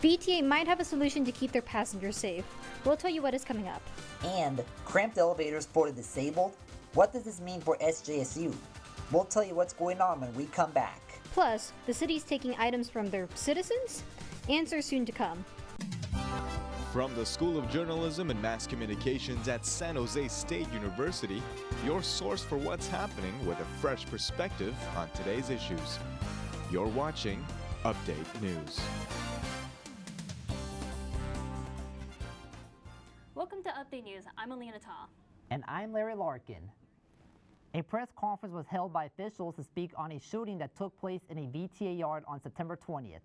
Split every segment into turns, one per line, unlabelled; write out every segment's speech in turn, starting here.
VTA might have a solution to keep their passengers safe. We'll tell you what is coming up.
And cramped elevators for the disabled? What does this mean for SJSU? We'll tell you what's going on when we come back.
Plus, the city's taking items from their citizens? Answers soon to come.
From the School of Journalism and Mass Communications at San Jose State University, your source for what's happening with a fresh perspective on today's issues. You're watching Update News.
Welcome to Update News. I'm Alina Ta.
And I'm Larry Larkin. A press conference was held by officials to speak on a shooting that took place in a VTA yard on September 20th.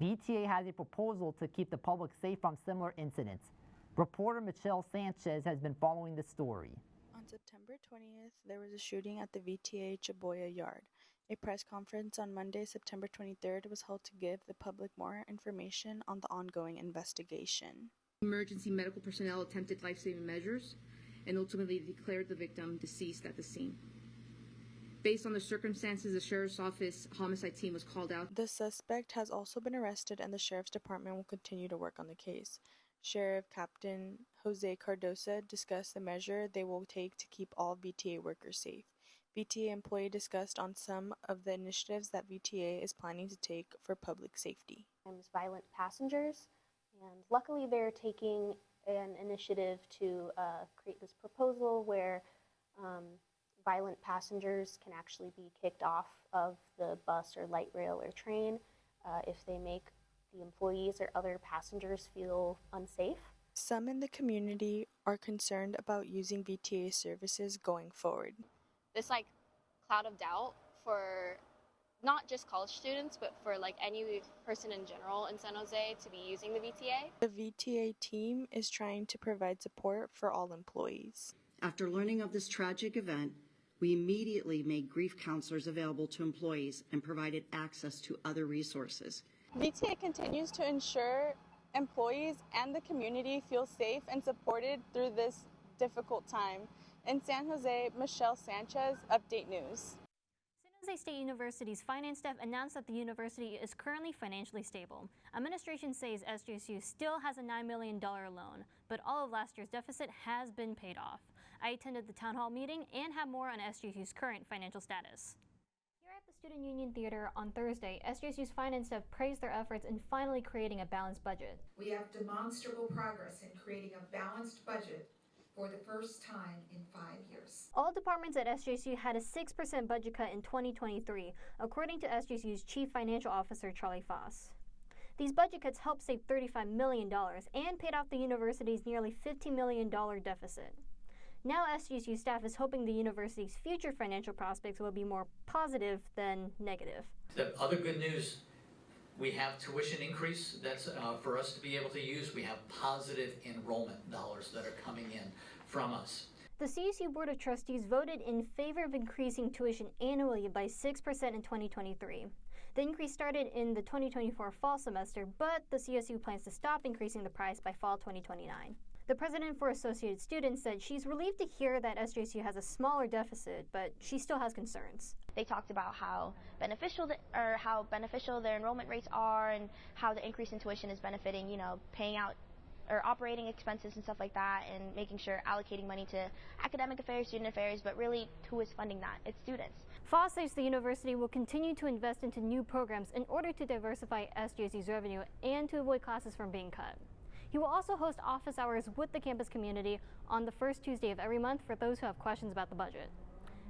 VTA has a proposal to keep the public safe from similar incidents. Reporter Michelle Sanchez has been following the story.
On September 20th, there was a shooting at the VTA Chaboya yard. A press conference on Monday, September 23rd, was held to give the public more information on the ongoing investigation.
Emergency medical personnel attempted life-saving measures and ultimately declared the victim deceased at the scene. Based on the circumstances, the Sheriff's Office homicide team was called out.
The suspect has also been arrested and the Sheriff's Department will continue to work on the case. Sheriff Captain Jose Cardosa discussed the measure they will take to keep all VTA workers safe. VTA employee discussed on some of the initiatives that VTA is planning to take for public safety.
Violent passengers, and luckily they're taking an initiative to create this proposal where violent passengers can actually be kicked off of the bus or light rail or train if they make the employees or other passengers feel unsafe.
Some in the community are concerned about using VTA services going forward.
This cloud of doubt for not just college students, but for any person in general in San Jose to be using the VTA.
The VTA team is trying to provide support for all employees.
After learning of this tragic event, we immediately made grief counselors available to employees and provided access to other resources.
VTA continues to ensure employees and the community feel safe and supported through this difficult time. In San Jose, Michelle Sanchez, Update News.
San Jose State University's finance staff announced that the university is currently financially stable. Administration says SJSU still has a $9 million loan, but all of last year's deficit has been paid off. I attended the town hall meeting and have more on SJSU's current financial status. Here at the Student Union Theater on Thursday, SJSU's finance staff praised their efforts in finally creating a balanced budget.
We have demonstrable progress in creating a balanced budget for the first time in 5 years.
All departments at SJSU had a 6% budget cut in 2023, according to SJSU's Chief Financial Officer, Charlie Foss. These budget cuts helped save $35 million and paid off the university's nearly $15 million deficit. Now SJSU staff is hoping the university's future financial prospects will be more positive than negative.
The other good news, we have tuition increase that's for us to be able to use. We have positive enrollment dollars that are coming in from us.
The CSU Board of Trustees voted in favor of increasing tuition annually by 6% in 2023. The increase started in the 2024 fall semester, but the CSU plans to stop increasing the price by fall 2029. The president for Associated Students said she's relieved to hear that SJSU has a smaller deficit, but she still has concerns.
They talked about how beneficial their enrollment rates are and how the increase in tuition is benefiting, paying out or operating expenses and stuff like that, and making sure allocating money to academic affairs, student affairs, but really who is funding that? It's students.
Foss says the university will continue to invest into new programs in order to diversify SJSU's revenue and to avoid classes from being cut. He will also host office hours with the campus community on the first Tuesday of every month for those who have questions about the budget.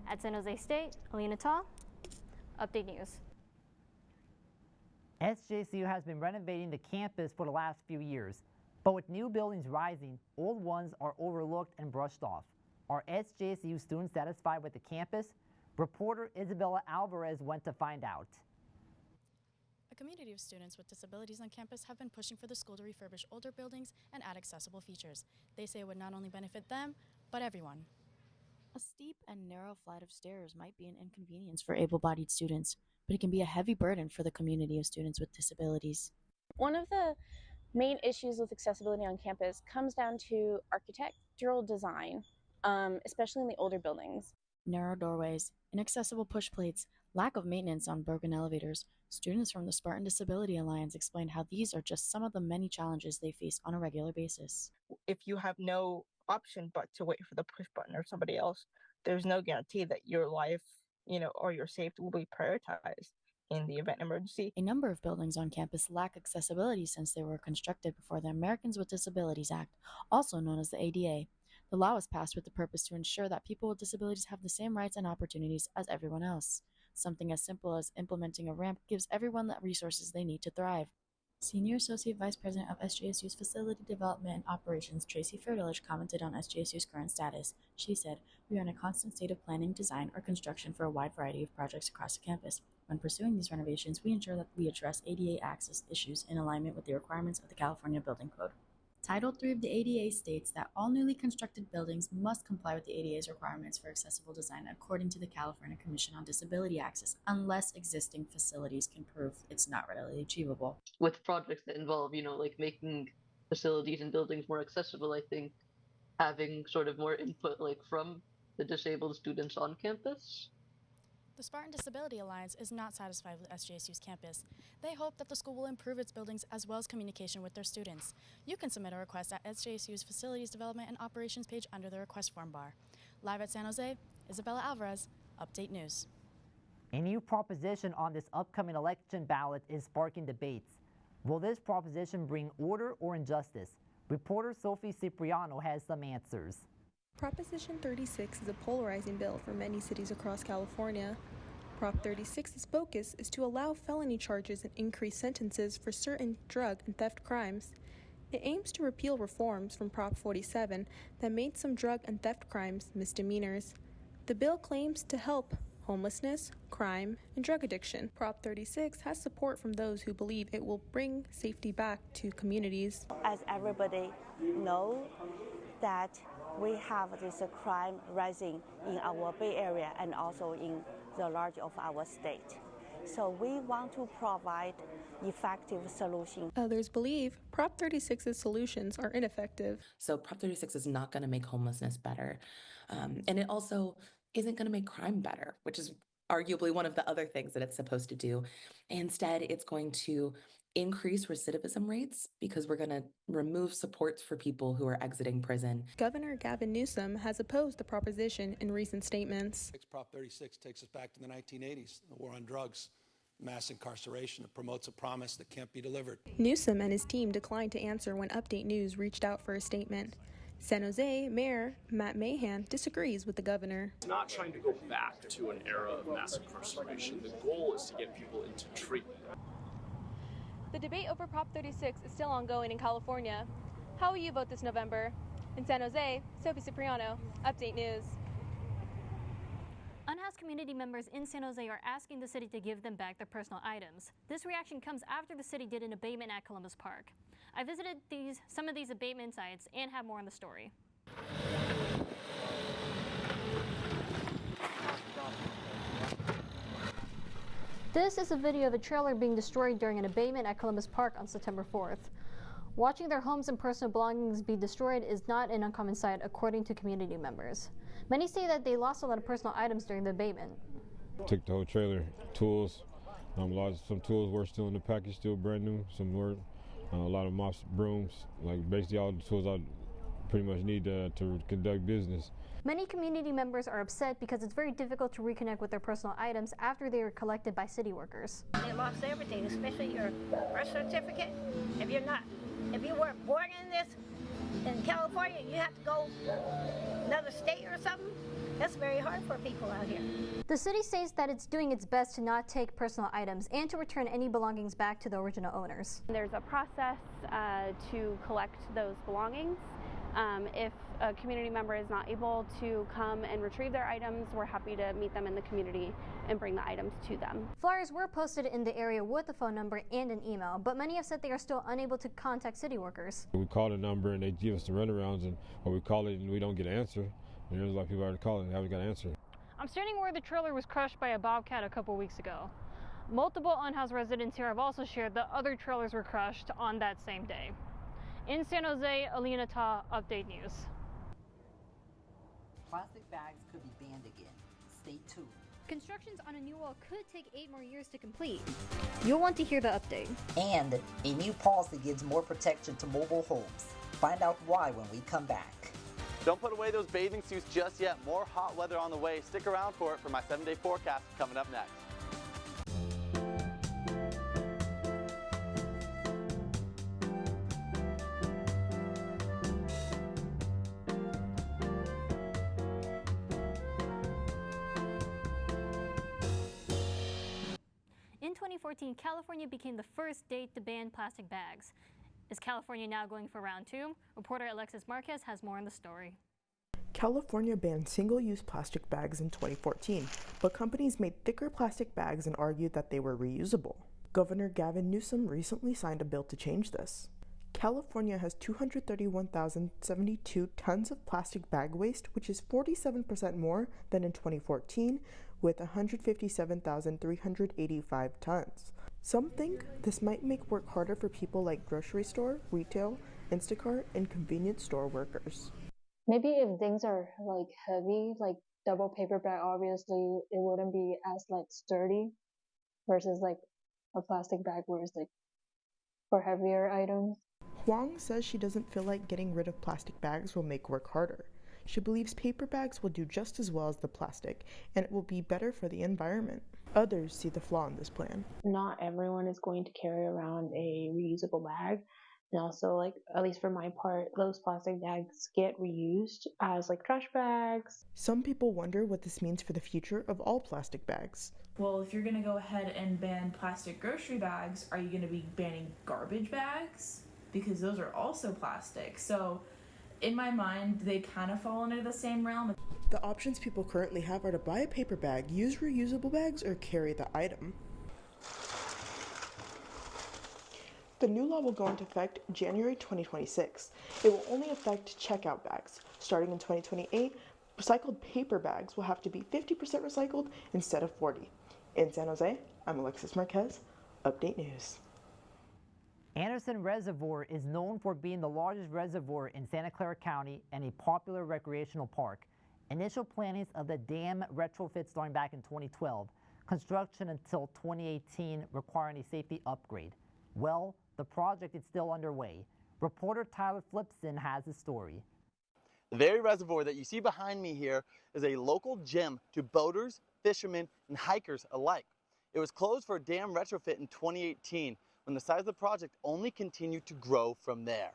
At San Jose State, Alina Ta, Update News.
SJSU has been renovating the campus for the last few years, but with new buildings rising, old ones are overlooked and brushed off. Are SJSU students satisfied with the campus? Reporter Isabella Alvarez went to find out.
A community of students with disabilities on campus have been pushing for the school to refurbish older buildings and add accessible features. They say it would not only benefit them, but everyone.
A steep and narrow flight of stairs might be an inconvenience for able-bodied students, but it can be a heavy burden for the community of students with disabilities.
One of the main issues with accessibility on campus comes down to architectural design, especially in the older buildings.
Narrow doorways, inaccessible push plates, lack of maintenance on broken elevators, Students from the Spartan Disability Alliance explained how these are just some of the many challenges they face on a regular basis.
If you have no option but to wait for the push button or somebody else, there's no guarantee that your life, or your safety will be prioritized in the event of emergency.
A number of buildings on campus lack accessibility since they were constructed before the Americans with Disabilities Act, also known as the ADA. The law was passed with the purpose to ensure that people with disabilities have the same rights and opportunities as everyone else. Something as simple as implementing a ramp gives everyone the resources they need to thrive. Senior Associate Vice President of SJSU's Facility Development and Operations, Tracy Fertilich, commented on SJSU's current status. She said, "We are in a constant state of planning, design, or construction for a wide variety of projects across the campus. When pursuing these renovations, we ensure that we address ADA access issues in alignment with the requirements of the California Building Code." Title III of the ADA states that all newly constructed buildings must comply with the ADA's requirements for accessible design according to the California Commission on Disability Access, unless existing facilities can prove it's not readily achievable.
With projects that involve, like making facilities and buildings more accessible, I think having sort of more input like from the disabled students on campus.
The Spartan Disability Alliance is not satisfied with SJSU's campus. They hope that the school will improve its buildings as well as communication with their students. You can submit a request at SJSU's Facilities Development and Operations page under the request form bar. Live at San Jose, Isabella Alvarez, Update News.
A new proposition on this upcoming election ballot is sparking debates. Will this proposition bring order or injustice? Reporter Sophie Cipriano has some answers.
Proposition 36 is a polarizing bill for many cities across California. Prop 36's focus is to allow felony charges and increase sentences for certain drug and theft crimes. It aims to repeal reforms from Prop 47 that made some drug and theft crimes misdemeanors. The bill claims to help homelessness, crime, and drug addiction. Prop 36 has support from those who believe it will bring safety back to communities.
As everybody knows that we have this crime rising in our Bay Area and also in the large of our state. So we want to provide effective solutions.
Others believe Prop 36's solutions are ineffective.
So Prop 36 is not going to make homelessness better. And it also isn't going to make crime better, which is arguably one of the other things that it's supposed to do. Instead, it's going to increase recidivism rates because we're going to remove supports for people who are exiting prison.
Governor Gavin Newsom has opposed the proposition in recent statements.
Prop 36 takes us back to the 1980s, the war on drugs, mass incarceration. It promotes a promise that can't be delivered.
Newsom and his team declined to answer when Update News reached out for a statement. San Jose Mayor Matt Mahan disagrees with the governor.
It's not trying to go back to an era of mass incarceration. The goal is to get people into treatment.
The debate over Prop 36 is still ongoing in California. How will you vote this November? In San Jose, Sophie Cipriano, Update News.
Unhoused community members in San Jose are asking the city to give them back their personal items. This reaction comes after the city did an abatement at Columbus Park. I visited some of these abatement sites and have more on the story. This is a video of a trailer being destroyed during an abatement at Columbus Park on September 4th. Watching their homes and personal belongings be destroyed is not an uncommon sight, according to community members. Many say that they lost a lot of personal items during the abatement.
Took the whole trailer, tools. Some tools were still in the package, still brand new. Some were a lot of mops, brooms, like basically all the tools I pretty much need to conduct business.
Many community members are upset because it's very difficult to reconnect with their personal items after they were collected by city workers.
They lost everything, especially your birth certificate. If you weren't born in California, you have to go another state or something. That's very hard for people out here.
The city says that it's doing its best to not take personal items and to return any belongings back to the original owners.
There's a process to collect those belongings. If a community member is not able to come and retrieve their items, we're happy to meet them in the community and bring the items to them.
Flyers were posted in the area with a phone number and an email, but many have said they are still unable to contact city workers.
We call the number and they give us the runarounds, or we call it and we don't get an answer. And there's a lot of people already calling and haven't got an answer.
I'm standing where the trailer was crushed by a bobcat a couple weeks ago. Multiple unhoused residents here have also shared that other trailers were crushed on that same day. In San Jose, Alina Ta, Update News.
Plastic bags could be banned again. Stay tuned.
Constructions on a new wall could take 8 more years to complete. You'll want to hear the update.
And a new policy gives more protection to mobile homes. Find out why when we come back.
Don't put away those bathing suits just yet. More hot weather on the way. Stick around for it for my 7-day forecast coming up next.
In 2014, California became the first state to ban plastic bags. Is California now going for round 2? Reporter Alexis Marquez has more on the story.
California banned single-use plastic bags in 2014, but companies made thicker plastic bags and argued that they were reusable. Governor Gavin Newsom recently signed a bill to change this. California has 231,072 tons of plastic bag waste, which is 47% more than in 2014, with 157,385 tons. Some think this might make work harder for people like grocery store, retail, Instacart, and convenience store workers.
Maybe if things are like heavy, like double paper bag, obviously it wouldn't be as like sturdy versus like a plastic bag where it's like for heavier items.
Huang says she doesn't feel like getting rid of plastic bags will make work harder. She believes paper bags will do just as well as the plastic, and it will be better for the environment. Others see the flaw in this plan.
Not everyone is going to carry around a reusable bag. And also, like, at least for my part, those plastic bags get reused as like trash bags.
Some people wonder what this means for the future of all plastic bags.
Well, if you're going to go ahead and ban plastic grocery bags, are you going to be banning garbage bags? Because those are also plastic. So in my mind, they kind of fall into the same realm.
The options people currently have are to buy a paper bag, use reusable bags, or carry the item. The new law will go into effect January 2026. It will only affect checkout bags. Starting in 2028, recycled paper bags will have to be 50% recycled instead of 40%. In San Jose, I'm Alexis Marquez, Update News.
Anderson Reservoir is known for being the largest reservoir in Santa Clara County and a popular recreational park. Initial plannings of the dam retrofit starting back in 2012. Construction until 2018 requiring a safety upgrade. Well, the project is still underway. Reporter Tyler Flipson has the story.
The very reservoir that you see behind me here is a local gem to boaters, fishermen, and hikers alike. It was closed for a dam retrofit in 2018 when the size of the project only continued to grow from there.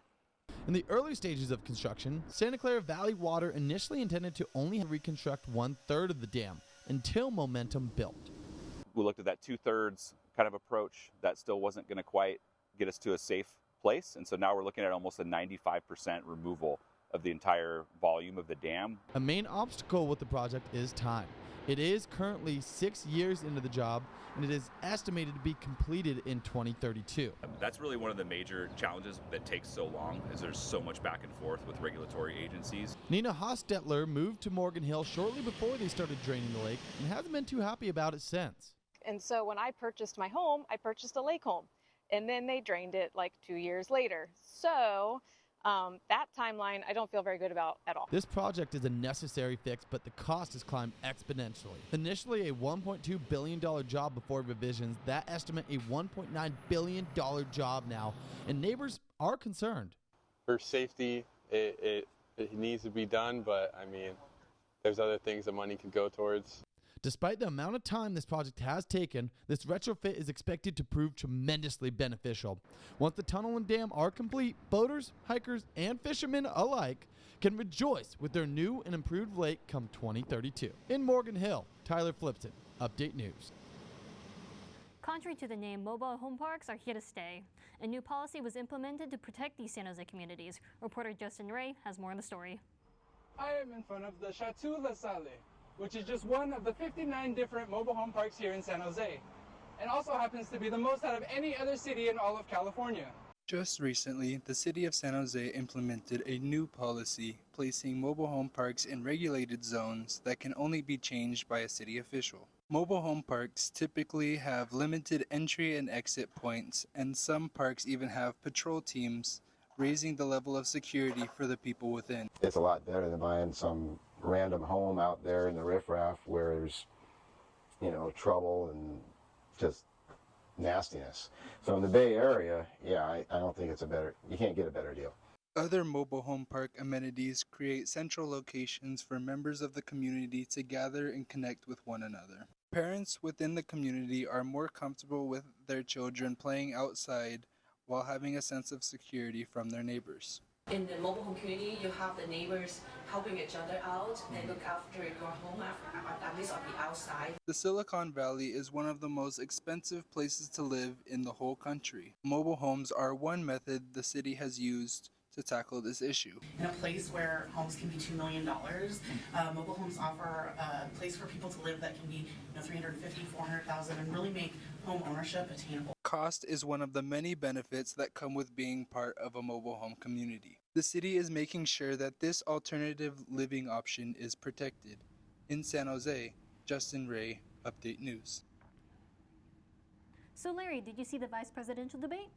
In the early stages of construction, Santa Clara Valley Water initially intended to only reconstruct 1/3 of the dam until momentum built.
We looked at that 2/3 kind of approach. That still wasn't going to quite get us to a safe place, and so now we're looking at almost a 95% removal of the entire volume of the dam.
A main obstacle with the project is time. It is currently 6 years into the job, and it is estimated to be completed in 2032.
That's really one of the major challenges that takes so long, is there's so much back and forth with regulatory agencies.
Nina Hostetler moved to Morgan Hill shortly before they started draining the lake and hasn't been too happy about it since.
And so when I purchased my home, I purchased a lake home, and then they drained it like 2 years later. So that timeline I don't feel very good about at all.
This project is a necessary fix, but the cost has climbed exponentially. Initially a $1.2 billion job before revisions, that estimate a $1.9 billion job now, and neighbors are concerned.
For safety, it needs to be done, but I mean, there's other things that money could go towards.
Despite the amount of time this project has taken, this retrofit is expected to prove tremendously beneficial. Once the tunnel and dam are complete, boaters, hikers, and fishermen alike can rejoice with their new and improved lake come 2032. In Morgan Hill, Tyler Flipson, Update News.
Contrary to the name, mobile home parks are here to stay. A new policy was implemented to protect these San Jose communities. Reporter Justin Ray has more on the story.
I am in front of the Chateau La Salle, which is just one of the 59 different mobile home parks here in San Jose, and also happens to be the most out of any other city in all of California.
Just recently, the city of San Jose implemented a new policy placing mobile home parks in regulated zones that can only be changed by a city official. Mobile home parks typically have limited entry and exit points, and some parks even have patrol teams, raising the level of security for the people within.
It's a lot better than buying some random home out there in the riffraff where there's
trouble and just nastiness. So in the Bay Area, yeah, I don't think you can't get a better deal.
Other mobile home park amenities create central locations for members of the community to gather and connect with one another. Parents within the community are more comfortable with their children playing outside while having a sense of security from their neighbors.
In the mobile home community, you have the neighbors helping each other out and look after your home, at least on the outside.
The Silicon Valley is one of the most expensive places to live in the whole country. Mobile homes are one method the city has used to tackle this issue.
In a place where homes can be $2 million, mobile homes offer a place for people to live that can be $350,000, $400,000 and really make home ownership attainable.
Cost is one of the many benefits that come with being part of a mobile home community. The city is making sure that this alternative living option is protected. In San Jose, Justin Ray, Update News.
So Larry, did you see the vice presidential debate?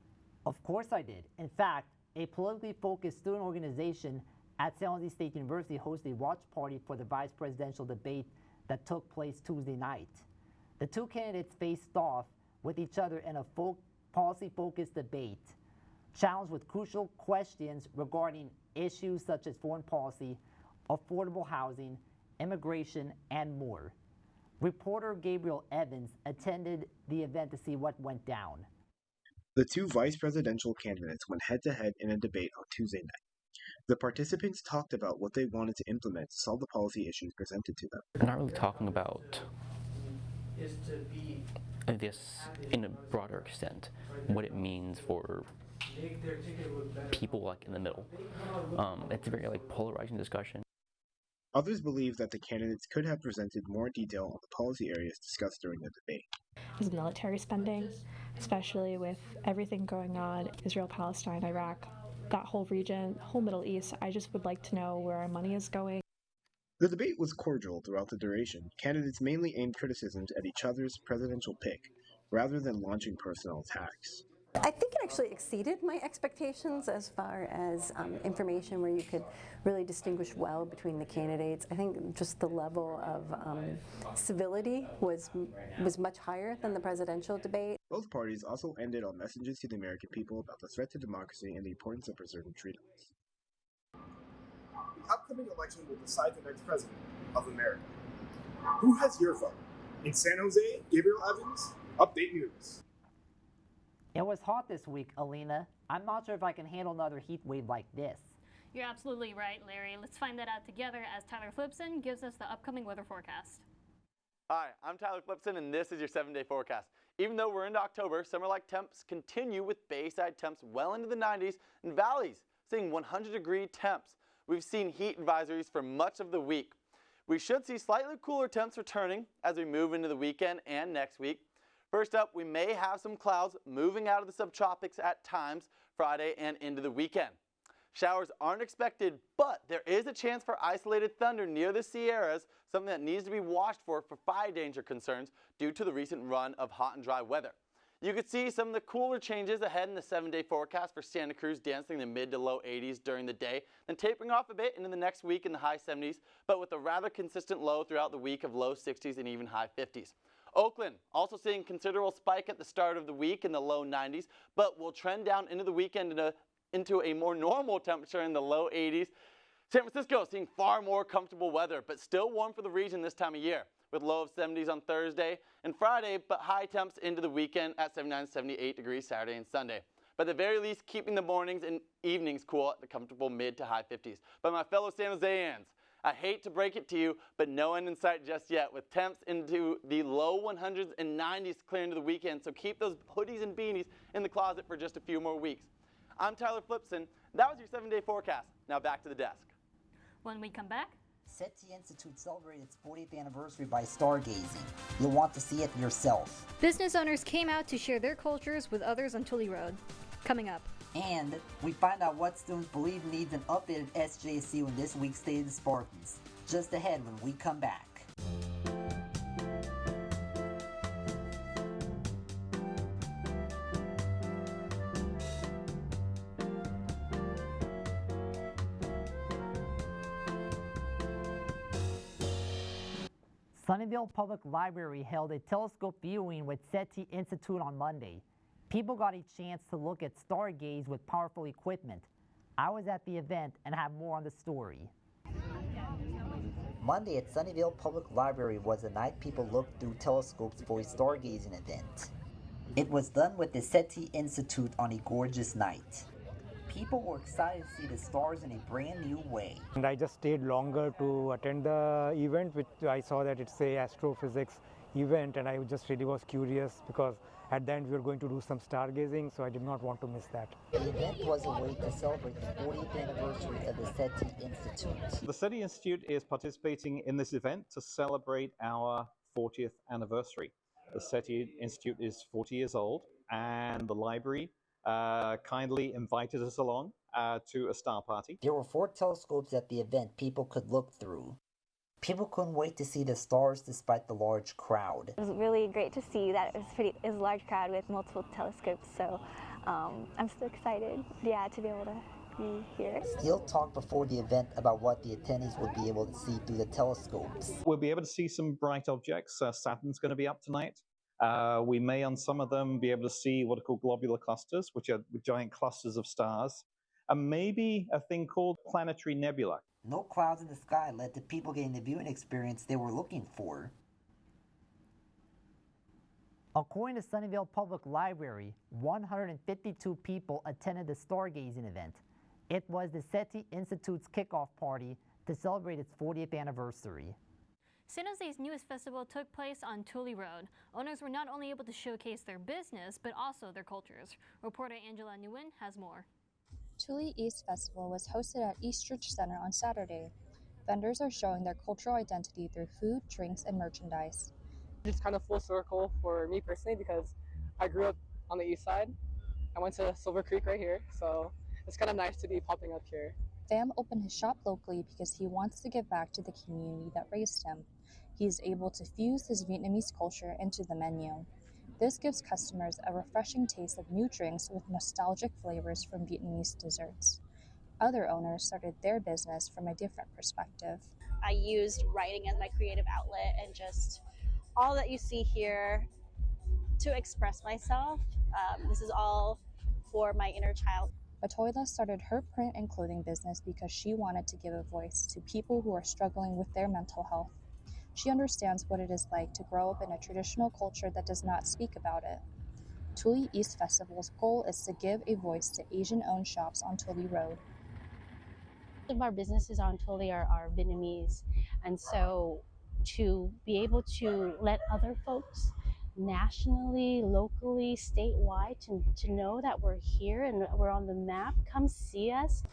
Of course I did. In fact, a politically focused student organization at San Jose State University hosted a watch party for the vice presidential debate that took place Tuesday night. The two candidates faced off with each other in a policy-focused debate, challenged with crucial questions regarding issues such as foreign policy, affordable housing, immigration, and more. Reporter Gabriel Evans attended the event to see what went down.
The two vice presidential candidates went head-to-head in a debate on Tuesday night. The participants talked about what they wanted to implement to solve the policy issues presented to them.
We're not really talking about this in a broader extent, what it means for people like in the middle. It's a very polarizing discussion.
Others believe that the candidates could have presented more detail on the policy areas discussed during the debate.
Is military spending, especially with everything going on, Israel, Palestine, Iraq, that whole region, whole Middle East. I just would like to know where our money is going.
The debate was cordial throughout the duration. Candidates mainly aimed criticisms at each other's presidential pick, rather than launching personal attacks.
I think it actually exceeded my expectations as far as information where you could really distinguish well between the candidates. I think just the level of civility was much higher than the presidential debate.
Both parties also ended on messages to the American people about the threat to democracy and the importance of preserving freedoms.
The upcoming election will decide the next president of America. Who has your vote? In San Jose, Gabriel Evans, Update News.
It was hot this week, Alina. I'm not sure if I can handle another heat wave like this.
You're absolutely right, Larry. Let's find that out together as Tyler Flipson gives us the upcoming weather forecast.
Hi, I'm Tyler Flipson, and this is your 7-day forecast. Even though we're into October, summer-like temps continue with Bayside temps well into the 90s and valleys seeing 100-degree temps. We've seen heat advisories for much of the week. We should see slightly cooler temps returning as we move into the weekend and next week. First up, we may have some clouds moving out of the subtropics at times Friday and into the weekend. Showers aren't expected, but there is a chance for isolated thunder near the Sierras, something that needs to be watched for fire danger concerns due to the recent run of hot and dry weather. You could see some of the cooler changes ahead in the 7-day forecast for Santa Cruz, dancing in the mid to low 80s during the day, then tapering off a bit into the next week in the high 70s, but with a rather consistent low throughout the week of low 60s and even high 50s. Oakland also seeing considerable spike at the start of the week in the low 90s, but will trend down into the weekend into a more normal temperature in the low 80s. San Francisco seeing far more comfortable weather, but still warm for the region this time of year, with low of 70s on Thursday and Friday, but high temps into the weekend at 79, 78 degrees Saturday and Sunday. But at the very least, keeping the mornings and evenings cool at the comfortable mid to high 50s. But my fellow San Joseans, I hate to break it to you, but no end in sight just yet, with temps into the low 100s and 90s clearing to the weekend, so keep those hoodies and beanies in the closet for just a few more weeks. I'm Tyler Flipson. That was your 7-day forecast. Now back to the desk.
When we come back,
SETI Institute celebrated its 40th anniversary by stargazing. You'll want to see it yourself.
business owners came out to share their cultures with others on Tully Road. Coming up.
And we find out what students believe needs an updated SJSU in this week's State of the Spartans. Just ahead when we come back.
Sunnyvale Public Library held a telescope viewing with SETI Institute on Monday. People got a chance to look at stargaze with powerful equipment. I was at the event and have more on the story.
Monday at Sunnyvale Public Library was the night people looked through telescopes for a stargazing event. It was done with the SETI Institute on a gorgeous night. People were excited to see the stars in a brand new way.
And I just stayed longer to attend the event, which I saw that it's a astrophysics event, and I just really was curious because at the end we were going to do some stargazing, so I did not want to miss that.
The event was a way to celebrate the 40th anniversary of the SETI Institute.
The SETI Institute is participating in this event to celebrate our 40th anniversary. The SETI Institute is 40 years old, and the library kindly invited us along to a star party.
There were 4 telescopes at the event people could look through. People couldn't wait to see the stars despite the large crowd.
It was really great to see that it was a large crowd with multiple telescopes, so I'm so excited, to be able to be here.
Steele talked before the event about what the attendees would be able to see through the telescopes.
We'll be able to see some bright objects. Saturn's going to be up tonight. We may on some of them be able to see what are called globular clusters, which are giant clusters of stars, and maybe a thing called planetary nebula.
No clouds in the sky led to people getting the viewing experience they were looking for.
According to Sunnyvale Public Library, 152 people attended the stargazing event. It was the SETI Institute's kickoff party to celebrate its 40th anniversary.
San Jose's newest festival took place on Tully Road. Owners were not only able to showcase their business, but also their cultures. Reporter Angela Nguyen has more.
Tully East Festival was hosted at Eastridge Center on Saturday. Vendors are showing their cultural identity through food, drinks, and merchandise.
It's kind of full circle for me personally because I grew up on the east side. I went to Silver Creek right here, so it's kind of nice to be popping up here.
Pham opened his shop locally because he wants to give back to the community that raised him. He is able to fuse his Vietnamese culture into the menu. This gives customers a refreshing taste of new drinks with nostalgic flavors from Vietnamese desserts. Other owners started their business from a different perspective.
I used writing as my creative outlet and just all that you see here to express myself. This is all for my inner child.
Atoila started her print and clothing business because she wanted to give a voice to people who are struggling with their mental health. She understands what it is like to grow up in a traditional culture that does not speak about it. Tully East Festival's goal is to give a voice to Asian-owned shops on Tully Road.
Most of our businesses on Tully are Vietnamese, and so to be able to let other folks nationally, locally, statewide to know that we're here and we're on the map, come see us.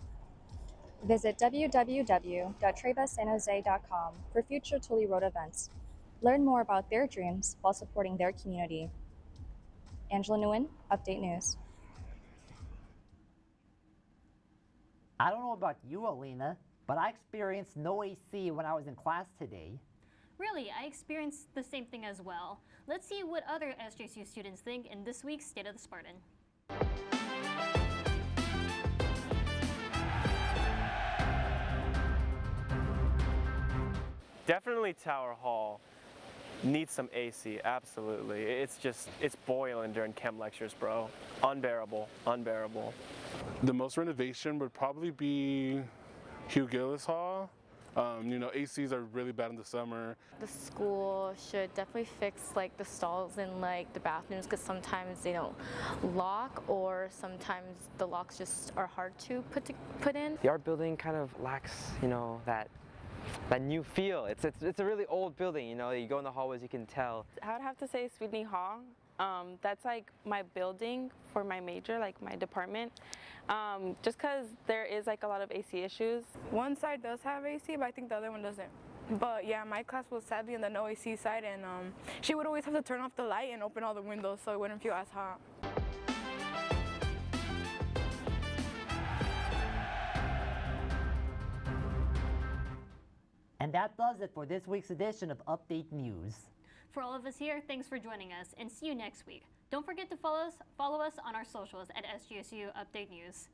Visit www.trevasanjose.com for future Tully Road events. Learn more about their dreams while supporting their community. Angela Nguyen, Update News.
I don't know about you, Alina, but I experienced no AC when I was in class today.
Really, I experienced the same thing as well. Let's see what other SJSU students think in this week's State of the Spartan.
Definitely Tower Hall needs some AC, absolutely. It's boiling during chem lectures, bro. Unbearable, unbearable.
The most renovation would probably be Hugh Gillis Hall. ACs are really bad in the summer.
The school should definitely fix the stalls in the bathrooms because sometimes they don't lock or sometimes the locks just are hard to put in.
The art building kind of lacks, that new feel. It's a really old building, you go in the hallways, you can tell.
I would have to say Sweeney Hall. That's my building for my major, my department. Just because there is a lot of AC issues.
One side does have AC, but I think the other one doesn't. But yeah, my class was sadly on the no AC side, and she would always have to turn off the light and open all the windows so it wouldn't feel as hot.
And that does it for this week's edition of Update News.
For all of us here, thanks for joining us and see you next week. Don't forget to follow us on our socials at SJSU Update News.